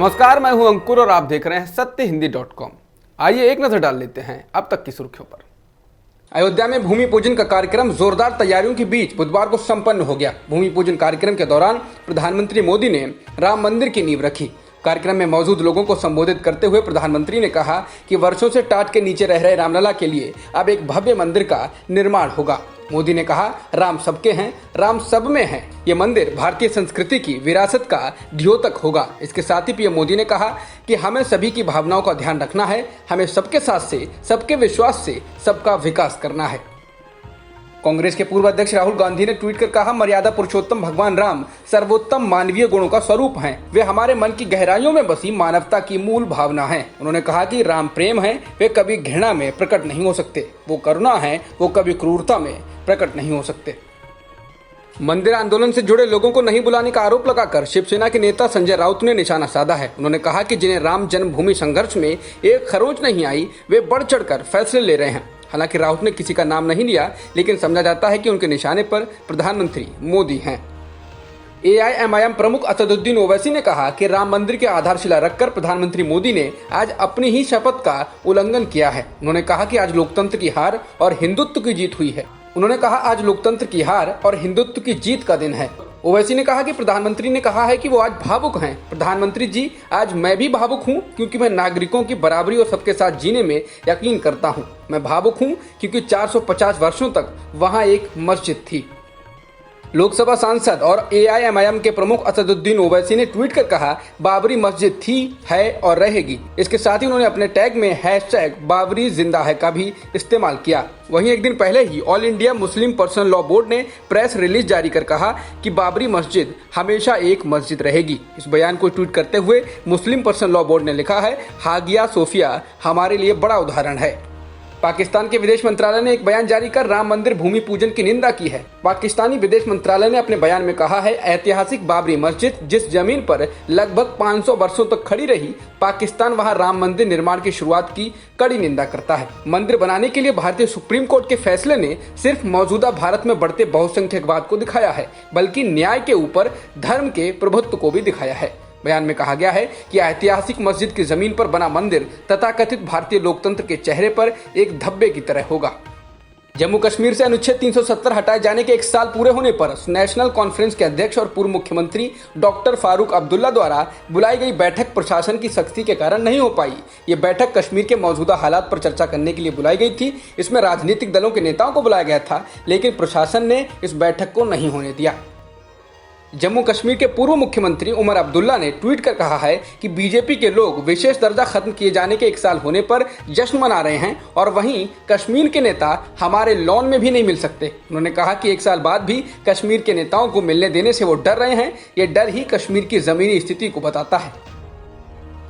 नमस्कार, मैं हूं अंकुर और आप देख रहे हैं सत्यहिंदी.com। आइए एक नजर डाल लेते हैं अब तक की सुर्खियों पर। अयोध्या में भूमि पूजन का कार्यक्रम जोरदार तैयारियों के बीच बुधवार को संपन्न हो गया। भूमि पूजन कार्यक्रम के दौरान प्रधानमंत्री मोदी ने राम मंदिर की नींव रखी। कार्यक्रम में मौजूद लोगों को संबोधित करते हुए प्रधानमंत्री ने कहा कि वर्षों से टाट के नीचे रह रहे रामलला के लिए अब एक भव्य मंदिर का निर्माण होगा। मोदी ने कहा, राम सबके हैं, राम सब में है। ये मंदिर भारतीय संस्कृति की विरासत का द्योतक होगा। इसके साथ ही पीएम मोदी ने कहा कि हमें सभी की भावनाओं का ध्यान रखना है, हमें सबके साथ से, सबके विश्वास से सबका विकास करना है। कांग्रेस के पूर्व अध्यक्ष राहुल गांधी ने ट्वीट कर कहा, मर्यादा पुरुषोत्तम भगवान राम सर्वोत्तम मानवीय गुणों का स्वरूप हैं। वे हमारे मन की गहराइयों में बसी मानवता की मूल भावना है। उन्होंने कहा कि राम प्रेम है, वे कभी घृणा में प्रकट नहीं हो सकते। वो करुणा है, वो कभी क्रूरता में प्रकट नहीं हो सकते। मंदिर आंदोलन से जुड़े लोगों को नहीं बुलाने का आरोप लगाकर शिवसेना के नेता संजय राउत ने निशाना साधा है। उन्होंने कहा कि जिन्हें राम जन्मभूमि संघर्ष में एक खरोंच नहीं आई, वे बढ़ चढ़कर फैसले ले रहे हैं। हालांकि राउत ने किसी का नाम नहीं लिया, लेकिन समझा जाता है कि उनके निशाने पर प्रधानमंत्री मोदी हैं। AIMIM प्रमुख असदुद्दीन ओवैसी ने कहा कि राम मंदिर की आधारशिला रखकर प्रधानमंत्री मोदी ने आज अपनी ही शपथ का उल्लंघन किया है। उन्होंने कहा कि आज लोकतंत्र की हार और हिंदुत्व की जीत हुई है। उन्होंने कहा, आज लोकतंत्र की हार और हिंदुत्व की जीत का दिन है। ओवैसी ने कहा कि प्रधानमंत्री ने कहा है कि वो आज भावुक हैं। प्रधानमंत्री जी, आज मैं भी भावुक हूं क्योंकि मैं नागरिकों की बराबरी और सबके साथ जीने में यकीन करता हूं। मैं भावुक हूं क्योंकि 450 वर्षों तक वहां एक मस्जिद थी। लोकसभा सांसद और AIMIM के प्रमुख असदुद्दीन ओवैसी ने ट्वीट कर कहा, बाबरी मस्जिद थी, है और रहेगी। इसके साथ ही उन्होंने अपने टैग में #बाबरी जिंदा है का भी इस्तेमाल किया। वहीं एक दिन पहले ही all India Muslim personal law board ने प्रेस रिलीज जारी कर कहा कि बाबरी मस्जिद हमेशा एक मस्जिद रहेगी। इस बयान को ट्वीट करते हुए मुस्लिम पर्सनल लॉ बोर्ड ने लिखा है, हागिया सोफिया हमारे लिए बड़ा उदाहरण है। पाकिस्तान के विदेश मंत्रालय ने एक बयान जारी कर राम मंदिर भूमि पूजन की निंदा की है। पाकिस्तानी विदेश मंत्रालय ने अपने बयान में कहा है, ऐतिहासिक बाबरी मस्जिद जिस जमीन पर लगभग 500 वर्षों तक खड़ी रही, पाकिस्तान वहां राम मंदिर निर्माण की शुरुआत की कड़ी निंदा करता है। मंदिर बनाने के लिए भारतीय सुप्रीम कोर्ट के फैसले ने सिर्फ मौजूदा भारत में बढ़ते बहुसंख्यकवाद को दिखाया है, बल्कि न्याय के ऊपर धर्म के प्रभुत्व को भी दिखाया है। बयान में कहा गया है कि ऐतिहासिक मस्जिद की जमीन पर बना मंदिर तथाकथित भारतीय लोकतंत्र के चेहरे पर एक धब्बे की तरह होगा। जम्मू कश्मीर से अनुच्छेद 370 हटाए जाने के 1 साल पूरे होने पर नेशनल कॉन्फ्रेंस के अध्यक्ष और पूर्व मुख्यमंत्री डॉक्टर फारूक अब्दुल्ला द्वारा बुलाई गई बैठक प्रशासन की सख्ती के कारण नहीं हो पाई। ये बैठक कश्मीर के मौजूदा हालात पर चर्चा करने के लिए बुलाई गई थी। इसमें राजनीतिक दलों के नेताओं को बुलाया गया था, लेकिन प्रशासन ने इस बैठक को नहीं होने दिया। जम्मू कश्मीर के पूर्व मुख्यमंत्री उमर अब्दुल्ला ने ट्वीट कर कहा है कि बीजेपी के लोग विशेष दर्जा खत्म किए जाने के 1 साल होने पर जश्न मना रहे हैं और वहीं कश्मीर के नेता हमारे लॉन में भी नहीं मिल सकते। उन्होंने कहा कि 1 साल बाद भी कश्मीर के नेताओं को मिलने देने से वो डर रहे हैं। ये डर ही कश्मीर की जमीनी स्थिति को बताता है।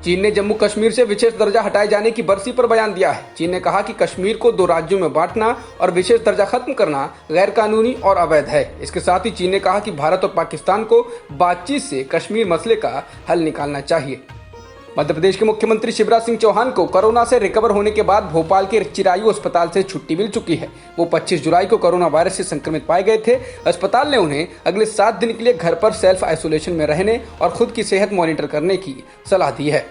चीन ने जम्मू कश्मीर से विशेष दर्जा हटाए जाने की बरसी पर बयान दिया है। चीन ने कहा कि कश्मीर को 2 राज्यों में बांटना और विशेष दर्जा खत्म करना गैर कानूनी और अवैध है। इसके साथ ही चीन ने कहा कि भारत और पाकिस्तान को बातचीत से कश्मीर मसले का हल निकालना चाहिए। मध्य प्रदेश के मुख्यमंत्री शिवराज सिंह चौहान को कोरोना से रिकवर होने के बाद भोपाल के चिरायू अस्पताल से छुट्टी मिल चुकी है। वो 25 जुलाई को कोरोना वायरस से संक्रमित पाए गए थे। अस्पताल ने उन्हें अगले 7 दिन के लिए घर पर सेल्फ आइसोलेशन में रहने और खुद की सेहत मॉनिटर करने की सलाह दी है।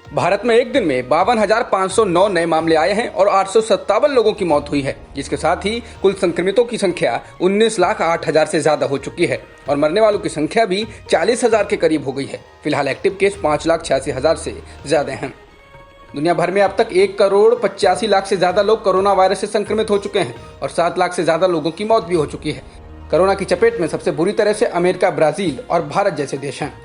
भारत में एक दिन में 52,509 नए मामले आए हैं और 857 लोगों की मौत हुई है, जिसके साथ ही कुल संक्रमितों की संख्या 19,08,000 से ज्यादा हो चुकी है और मरने वालों की संख्या भी 40,000 के करीब हो गई है। फिलहाल एक्टिव केस 5,86,000 से ज्यादा हैं। दुनिया भर में अब तक 1,85,00,000 से ज्यादा लोग कोरोना वायरस से संक्रमित हो चुके हैं और 7 लाख से ज्यादा लोगों की मौत भी हो चुकी है। कोरोना की चपेट में सबसे बुरी तरह से अमेरिका, ब्राजील और भारत जैसे देश हैं।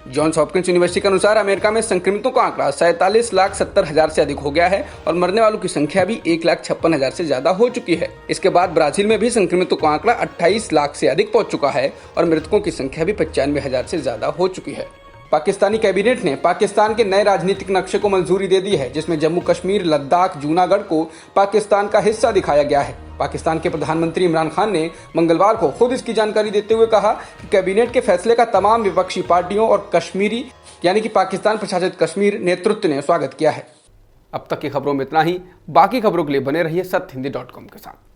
जॉन्स हॉपकिंस यूनिवर्सिटी के अनुसार अमेरिका में संक्रमितों का आंकड़ा 47,70,000 से अधिक हो गया है और मरने वालों की संख्या भी 1,56,000 से ज्यादा हो चुकी है। इसके बाद ब्राजील में भी संक्रमितों का आंकड़ा 28 लाख से अधिक पहुंच चुका है और मृतकों की संख्या भी 95,000 से ज्यादा हो चुकी है। पाकिस्तानी कैबिनेट ने पाकिस्तान के नए राजनीतिक नक्शे को मंजूरी दे दी है, जिसमें जम्मू कश्मीर, लद्दाख, जूनागढ़ को पाकिस्तान का हिस्सा दिखाया गया है। पाकिस्तान के प्रधानमंत्री इमरान खान ने मंगलवार को खुद इसकी जानकारी देते हुए कहा कि कैबिनेट के फैसले का तमाम विपक्षी पार्टियों और कश्मीरी यानी कि पाकिस्तान प्रशासित कश्मीर नेतृत्व ने स्वागत किया है। अब तक की खबरों में इतना ही। बाकी खबरों के लिए बने रहिए सत्यहिंदी.com के साथ।